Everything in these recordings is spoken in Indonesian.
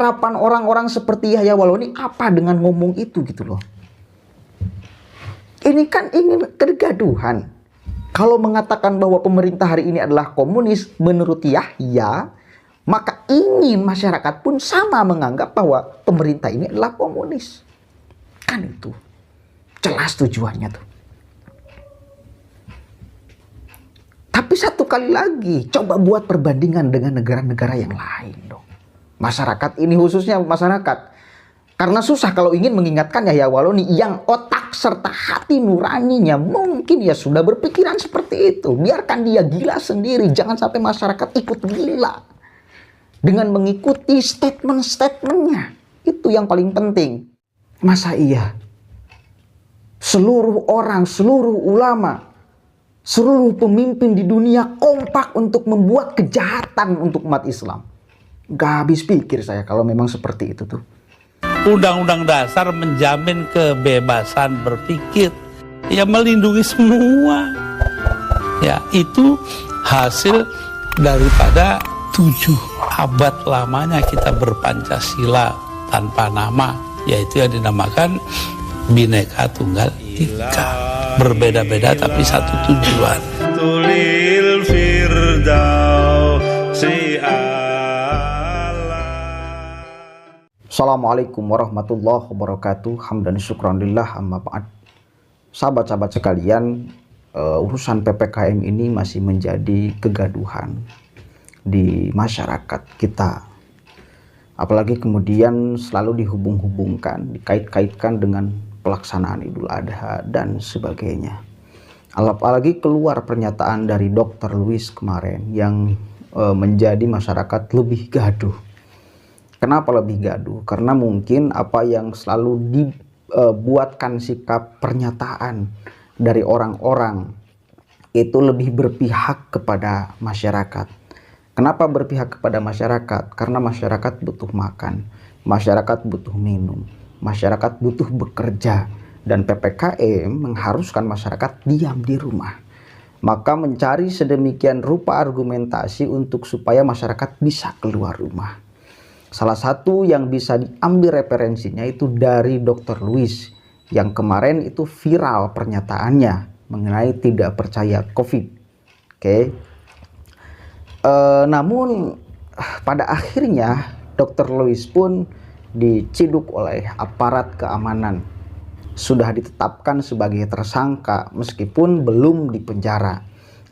harapan orang-orang seperti Yahya Wahloni apa dengan ngomong itu gitu loh. Ini kan ingin kegaduhan. Kalau mengatakan bahwa pemerintah hari ini adalah komunis menurut Yahya, maka ingin masyarakat pun sama menganggap bahwa pemerintah ini adalah komunis. Kan itu jelas tujuannya tuh. Tapi satu kali lagi, coba buat perbandingan dengan negara-negara yang lain dong. Masyarakat ini khususnya masyarakat. Karena susah kalau ingin mengingatkan Yahya Wahloni yang otak serta hati nuraninya mungkin ya sudah berpikiran seperti itu. Biarkan dia gila sendiri, jangan sampai masyarakat ikut gila dengan mengikuti statement-statementnya. Itu yang paling penting. Masa iya seluruh orang, seluruh ulama, seluruh pemimpin di dunia kompak untuk membuat kejahatan untuk umat Islam? Gak habis pikir saya kalau memang seperti itu tuh. Undang-undang dasar menjamin kebebasan berpikir, ya melindungi semua. Ya, itu hasil daripada 7 abad lamanya kita berpancasila tanpa nama, yaitu yang dinamakan Bhinneka Tunggal Ika. Berbeda-beda tapi satu tujuan. Tulil Firdausi. Assalamualaikum warahmatullahi wabarakatuh. Hamdan syukran lillah amma ba'd. Sahabat-sahabat sekalian, urusan PPKM ini masih menjadi kegaduhan di masyarakat kita. Apalagi kemudian selalu dihubung-hubungkan, dikait-kaitkan dengan pelaksanaan Idul Adha dan sebagainya. Apalagi keluar pernyataan dari Dr. Louis kemarin yang menjadi masyarakat lebih gaduh. Kenapa lebih gaduh? Karena mungkin apa yang selalu dibuatkan sikap pernyataan dari orang-orang itu lebih berpihak kepada masyarakat. Kenapa berpihak kepada masyarakat? Karena masyarakat butuh makan, masyarakat butuh minum, masyarakat butuh bekerja, dan PPKM mengharuskan masyarakat diam di rumah. Maka mencari sedemikian rupa argumentasi untuk supaya masyarakat bisa keluar rumah. Salah satu yang bisa diambil referensinya itu dari Dr. Louis yang kemarin itu viral pernyataannya mengenai tidak percaya COVID. Oke. Namun pada akhirnya Dr. Louis pun diciduk oleh aparat keamanan. Sudah ditetapkan sebagai tersangka meskipun belum dipenjara.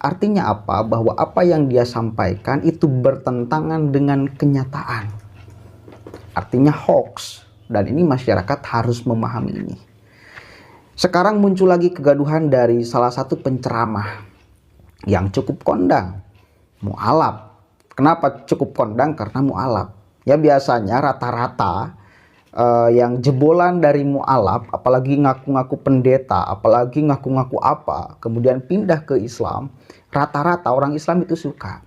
Artinya apa? Bahwa apa yang dia sampaikan itu bertentangan dengan kenyataan. Artinya hoax, dan ini masyarakat harus memahami ini. Sekarang muncul lagi kegaduhan dari salah satu penceramah yang cukup kondang, mu'alaf. Kenapa cukup kondang? Karena mu'alaf. Ya biasanya rata-rata yang jebolan dari mu'alaf, apalagi ngaku-ngaku pendeta, apalagi ngaku-ngaku apa, kemudian pindah ke Islam, rata-rata orang Islam itu suka.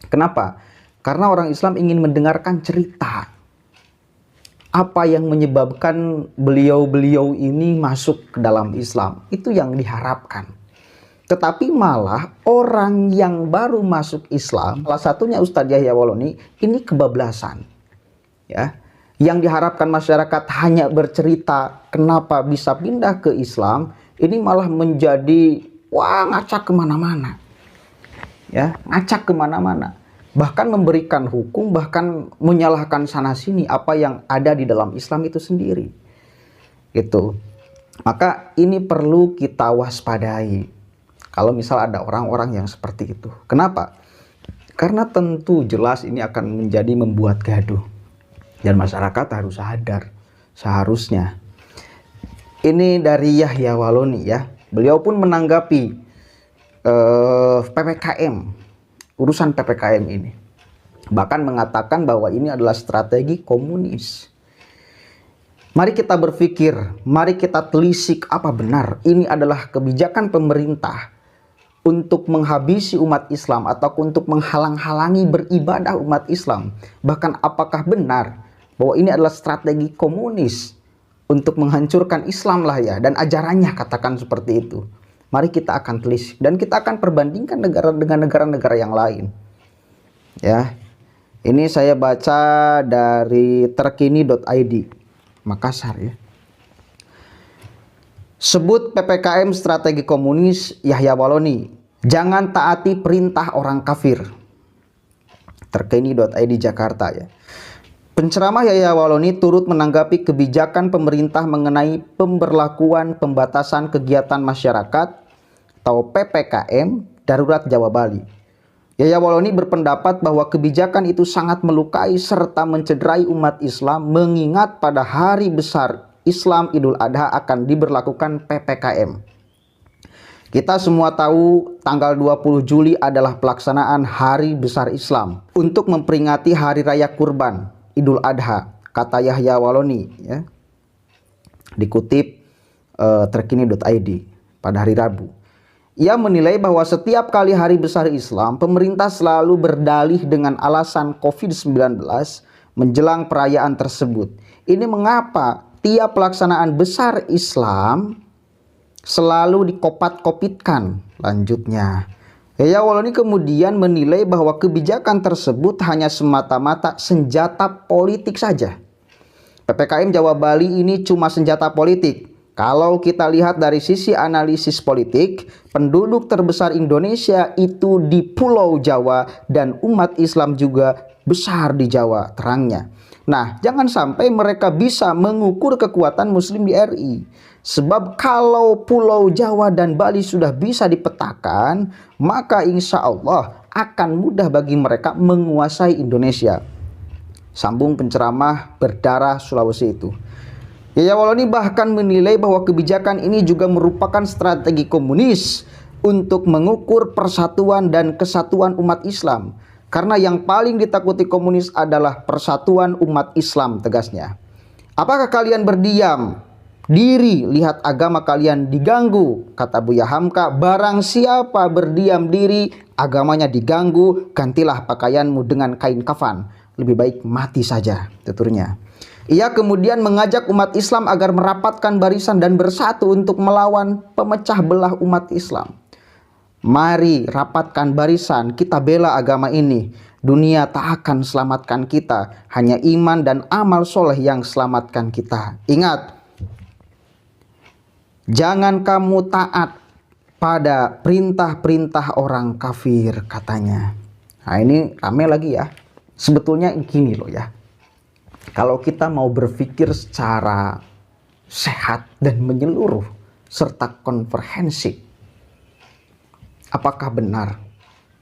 Kenapa? Karena orang Islam ingin mendengarkan cerita. Apa yang menyebabkan beliau-beliau ini masuk ke dalam Islam, itu yang diharapkan. Tetapi malah orang yang baru masuk Islam, salah satunya Ustadz Yahya Wahloni, ini kebablasan. Ya, yang diharapkan masyarakat hanya bercerita kenapa bisa pindah ke Islam, ini malah menjadi ngacak kemana-mana. Ya, ngacak kemana-mana. Bahkan memberikan hukum, bahkan menyalahkan sana-sini apa yang ada di dalam Islam itu sendiri. Gitu. Maka ini perlu kita waspadai. Kalau misal ada orang-orang yang seperti itu. Kenapa? Karena tentu jelas ini akan menjadi membuat gaduh. Dan masyarakat harus sadar. Seharusnya. Ini dari Yahya Wahloni ya. Beliau pun menanggapi PPKM. Urusan PPKM ini. Bahkan mengatakan bahwa ini adalah strategi komunis. Mari kita berpikir, mari kita telisik apa benar ini adalah kebijakan pemerintah untuk menghabisi umat Islam atau untuk menghalang-halangi beribadah umat Islam. Bahkan apakah benar bahwa ini adalah strategi komunis untuk menghancurkan Islam lah ya, dan ajarannya katakan seperti itu. Mari kita akan telisik dan kita akan perbandingkan negara dengan negara-negara yang lain. Ya. Ini saya baca dari terkini.id, Makassar ya. Sebut PPKM strategi komunis Yahya Waloni. Jangan taati perintah orang kafir. Terkini.id Jakarta ya. Penceramah Yahya Waloni turut menanggapi kebijakan pemerintah mengenai pemberlakuan pembatasan kegiatan masyarakat atau PPKM darurat Jawa Bali. Yahya Waloni berpendapat bahwa kebijakan itu sangat melukai serta mencederai umat Islam mengingat pada hari besar Islam Idul Adha akan diberlakukan PPKM. Kita semua tahu tanggal 20 Juli adalah pelaksanaan hari besar Islam untuk memperingati hari raya kurban Idul Adha, kata Yahya Waloni ya. Dikutip terkini.id pada hari Rabu. Ia menilai bahwa setiap kali hari besar Islam, pemerintah selalu berdalih dengan alasan COVID-19 menjelang perayaan tersebut. Ini mengapa tiap pelaksanaan besar Islam selalu dikopat-kopitkan. Lanjutnya, Yahya Waloni kemudian menilai bahwa kebijakan tersebut hanya semata-mata senjata politik saja. PPKM Jawa Bali ini cuma senjata politik. Kalau kita lihat dari sisi analisis politik, penduduk terbesar Indonesia itu di Pulau Jawa dan umat Islam juga besar di Jawa, terangnya. Nah, jangan sampai mereka bisa mengukur kekuatan Muslim di RI. Sebab kalau Pulau Jawa dan Bali sudah bisa dipetakan, maka insya Allah akan mudah bagi mereka menguasai Indonesia. Sambung penceramah berdarah Sulawesi itu. Yahya Waloni bahkan menilai bahwa kebijakan ini juga merupakan strategi komunis untuk mengukur persatuan dan kesatuan umat Islam. Karena yang paling ditakuti komunis adalah persatuan umat Islam, tegasnya. Apakah kalian berdiam diri lihat agama kalian diganggu? Kata Buya Hamka, barang siapa berdiam diri agamanya diganggu, gantilah pakaianmu dengan kain kafan. Lebih baik mati saja, tuturnya. Ia kemudian mengajak umat Islam agar merapatkan barisan dan bersatu untuk melawan pemecah belah umat Islam. Mari rapatkan barisan, kita bela agama ini. Dunia tak akan selamatkan kita, hanya iman dan amal soleh yang selamatkan kita. Ingat, jangan kamu taat pada perintah-perintah orang kafir, katanya. Nah, ini rame lagi ya. Sebetulnya gini loh ya. Kalau kita mau berpikir secara sehat dan menyeluruh serta komprehensif, apakah benar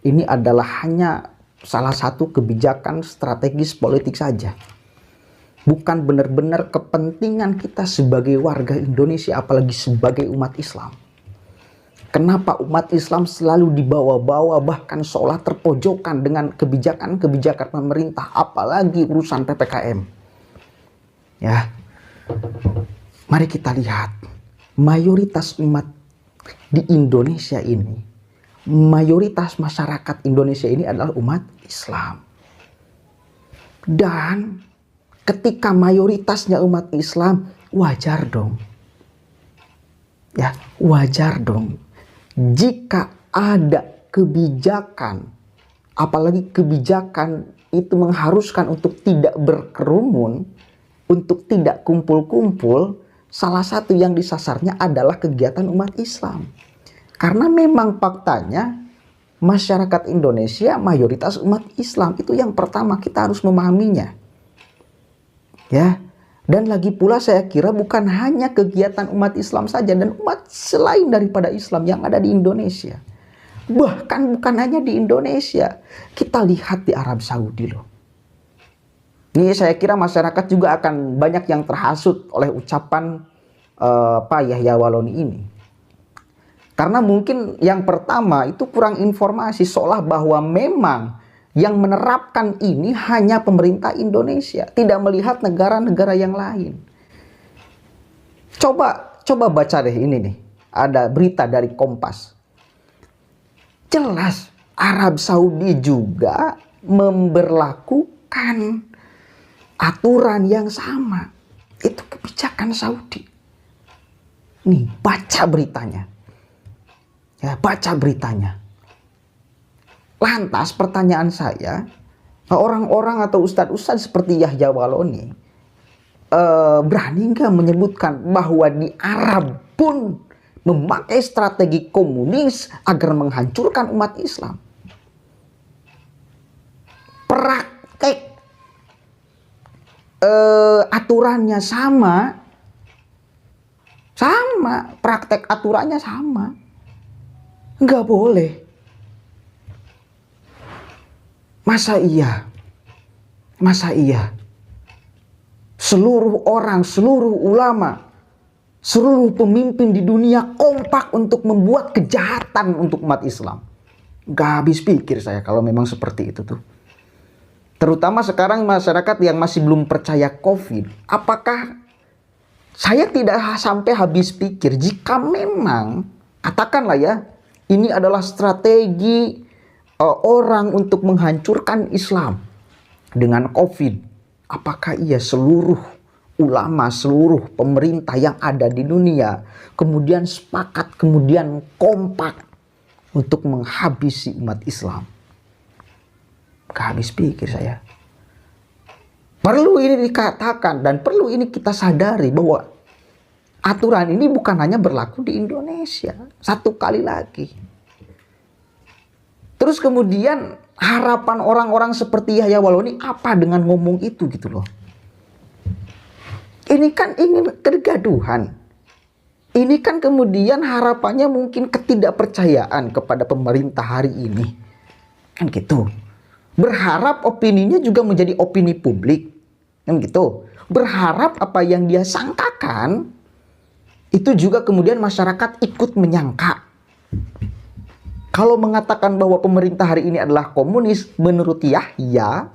ini adalah hanya salah satu kebijakan strategis politik saja? Bukan benar-benar kepentingan kita sebagai warga Indonesia, apalagi sebagai umat Islam. Kenapa umat Islam selalu dibawa-bawa bahkan seolah terpojokan dengan kebijakan-kebijakan pemerintah, apalagi urusan PPKM? Ya, mari kita lihat mayoritas umat di Indonesia ini, mayoritas masyarakat Indonesia ini adalah umat Islam. Dan ketika mayoritasnya umat Islam, wajar dong. Ya, wajar dong. Jika ada kebijakan, apalagi kebijakan itu mengharuskan untuk tidak berkerumun, untuk tidak kumpul-kumpul, salah satu yang disasarnya adalah kegiatan umat Islam. Karena memang faktanya masyarakat Indonesia mayoritas umat Islam. Itu yang pertama kita harus memahaminya. Ya. Dan lagi pula saya kira bukan hanya kegiatan umat Islam saja dan umat selain daripada Islam yang ada di Indonesia. Bahkan bukan hanya di Indonesia. Kita lihat di Arab Saudi loh. Ini saya kira masyarakat juga akan banyak yang terhasut oleh ucapan Pak Yahya Waloni ini. Karena mungkin yang pertama itu kurang informasi, seolah bahwa memang yang menerapkan ini hanya pemerintah Indonesia, tidak melihat negara-negara yang lain. Coba baca deh ini nih, ada berita dari Kompas. Jelas Arab Saudi juga memberlakukan aturan yang sama. Itu kebijakan Saudi. Nih, baca beritanya. Ya, baca beritanya. Lantas pertanyaan saya, Orang-orang atau ustadz-ustadz seperti Yahya Waloni berani nggak menyebutkan bahwa di Arab pun memakai strategi komunis agar menghancurkan umat Islam? Praktek aturannya sama, praktek aturannya sama. Nggak boleh. Masa iya seluruh orang, seluruh ulama, seluruh pemimpin di dunia kompak untuk membuat kejahatan untuk umat Islam? Nggak habis pikir saya kalau memang seperti itu tuh. Terutama sekarang masyarakat yang masih belum percaya COVID. Apakah saya tidak sampai habis pikir jika memang, katakanlah ya, ini adalah strategi orang untuk menghancurkan Islam dengan COVID. Apakah iya seluruh ulama, seluruh pemerintah yang ada di dunia kemudian sepakat, kemudian kompak untuk menghabisi umat Islam? Gak habis pikir saya. Perlu ini dikatakan dan perlu ini kita sadari bahwa aturan ini bukan hanya berlaku di Indonesia. Satu kali lagi. Terus kemudian harapan orang-orang seperti Yahya Waloni apa dengan ngomong itu gitu loh. Ini kan ingin kegaduhan. Ini kan kemudian harapannya mungkin ketidakpercayaan kepada pemerintah hari ini. Kan gitu. Berharap opininya juga menjadi opini publik. Kan gitu. Berharap apa yang dia sangkakan itu juga kemudian masyarakat ikut menyangka. Kalau mengatakan bahwa pemerintah hari ini adalah komunis menurut Yahya,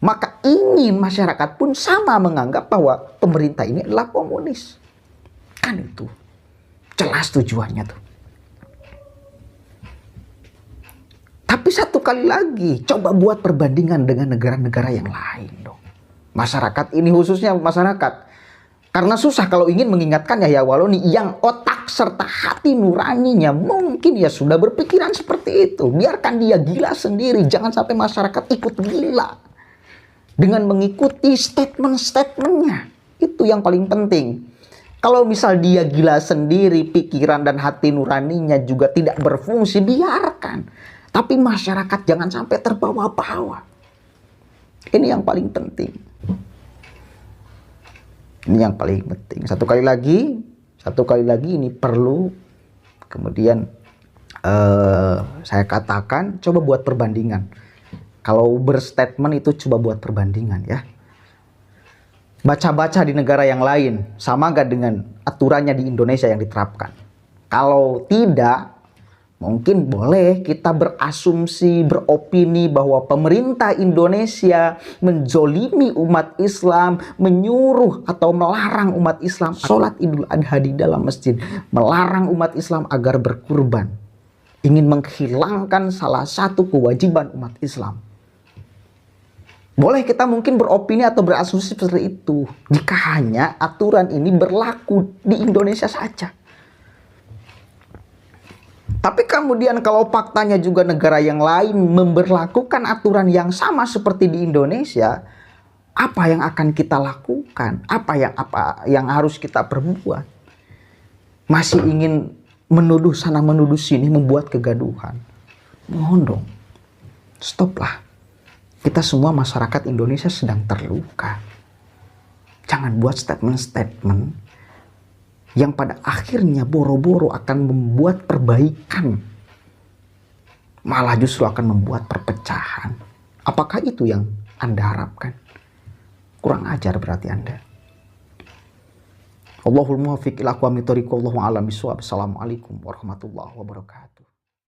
maka ingin masyarakat pun sama menganggap bahwa pemerintah ini adalah komunis. Kan itu. Jelas tujuannya tuh. Tapi satu kali lagi, coba buat perbandingan dengan negara-negara yang lain dong. Masyarakat ini khususnya masyarakat. Karena susah kalau ingin mengingatkan Yahya Waloni yang otak serta hati nuraninya mungkin ya sudah berpikiran seperti itu. Biarkan dia gila sendiri, jangan sampai masyarakat ikut gila dengan mengikuti statement-statementnya. Itu yang paling penting. Kalau misal dia gila sendiri, pikiran dan hati nuraninya juga tidak berfungsi, biarkan. Tapi masyarakat jangan sampai terbawa-bawa. Ini yang paling penting. Ini yang paling penting. Satu kali lagi ini perlu kemudian saya katakan coba buat perbandingan. Kalau berstatement itu coba buat perbandingan ya. Baca-baca di negara yang lain sama gak dengan aturannya di Indonesia yang diterapkan. Kalau tidak, mungkin boleh kita berasumsi, beropini bahwa pemerintah Indonesia menzolimi umat Islam, menyuruh atau melarang umat Islam sholat Idul Adha di dalam masjid, melarang umat Islam agar berkurban, ingin menghilangkan salah satu kewajiban umat Islam. Boleh kita mungkin beropini atau berasumsi seperti itu jika hanya aturan ini berlaku di Indonesia saja. Tapi kemudian kalau faktanya juga negara yang lain memberlakukan aturan yang sama seperti di Indonesia, apa yang akan kita lakukan? Apa yang harus kita perbuat? Masih ingin menuduh sana menuduh sini, membuat kegaduhan. Mohon dong, stoplah. Kita semua masyarakat Indonesia sedang terluka. Jangan buat statement-statement yang pada akhirnya boro-boro akan membuat perbaikan, malah justru akan membuat perpecahan. Apakah itu yang Anda harapkan? Kurang ajar berarti Anda. Allahul muwaffiq ila aqwamit thoriq, wallahu a'lam bishawab. Assalamualaikum warahmatullahi wabarakatuh.